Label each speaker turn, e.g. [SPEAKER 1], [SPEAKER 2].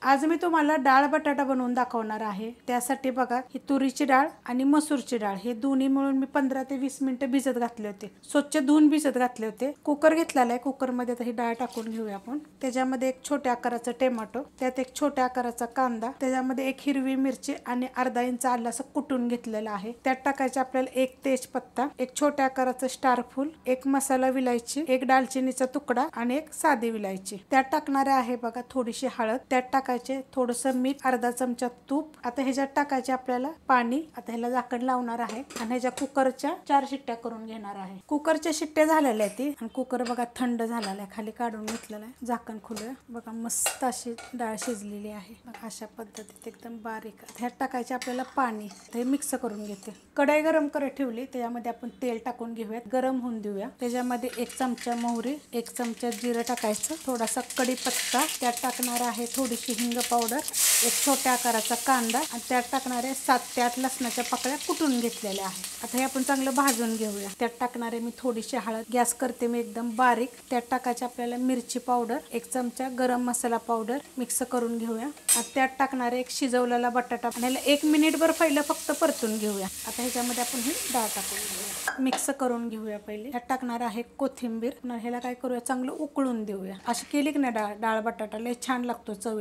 [SPEAKER 1] आज मी तुम्हाला डाळ बटाटा बनवून दाखवणार आहे। त्यासाठी बघा ही तुरीची डाळ आणि मसूरची डाळ हे दोन्ही मिळून मी 15 ते 20 मिनिटे भिजत घातले होते। स्वच्छ धुवून भिजत घातले होते। कुकर घेतलेला आहे, कुकर मध्ये आता ही डाळ टाकून घेऊया आपण। त्याच्यामध्ये एक छोट्या आकाराचा टोमॅटो, त्यात एक छोट्या आकाराचा कांदा, त्याच्यामध्ये एक हिरवी मिरची आणि अर्धा इंच आलं असं कुटून घेतलेलं आहे। त्यात टाकायचे आपल्याला एक तेजपत्ता, एक छोट्या आकाराचं स्टार फूल, एक मसाला विलायची, एक दालचिनीचा तुकडा आणि एक साधी विलायची। त्यात टाकणार आहे बघा थोडीशी हळद, त्यात टाकायचे थोडंसं मीठ, अर्धा चमचा तूप। आता ह्याच्यात टाकायचे आपल्याला पाणी। आता ह्याला झाकण लावणार आहे आणि ह्याच्या कुकरच्या 4 शिट्ट्या करून घेणार आहे। कुकरच्या शिट्ट्या झालेल्या आहेत आणि कुकर बघा थंड झालेला आहे, खाली काढून घेतलेला आहे। झाकण खोलूया, बघा मस्त अशी डाळ शिजलेली आहे बघा अशा पद्धतीत एकदम बारीक। ह्यात टाकायचे आपल्याला पाणी, ते मिक्स करून घेते। कढई गरम करत ठेवली, त्याच्यामध्ये आपण तेल टाकून घेऊयात, गरम होऊन देऊया। त्याच्यामध्ये 1 चमचा मोहरी, 1 चमचा जिरं टाकायचं, थोडासा कढीपत्ता, त्यात टाकणार आहे थोडीशी हिंग पावडर, एक छोट्या आकाराचा कांदा आणि त्यात टाकणार आहे 7 ते 8 लसणाच्या पाकळ्या कुटून घेतलेल्या आहेत। आता हे आपण चांगलं भाजून घेऊया। त्यात टाकणार आहे मी थोडीशी हळद, गॅस करते मी एकदम बारीक। त्यात टाकायचे आपल्याला मिरची पावडर, 1 चमचा गरम मसाला पावडर, मिक्स करून घेऊया। आता त्यात टाकणार आहे एक शिजवलेला बटाटा आणि ह्याला 1 मिनिटभर पहिलं फक्त परतून घेऊया। आता ह्याच्यामध्ये आपण ही डाळ टाकून घेऊया, मिक्स करून घेऊया पहिले। त्यात टाकणार आहे कोथिंबीर, ह्याला काय करूया चांगलं उकळून देऊया। अशी केली की नाही डाळ बटाटा लय छान लागतो चवीला।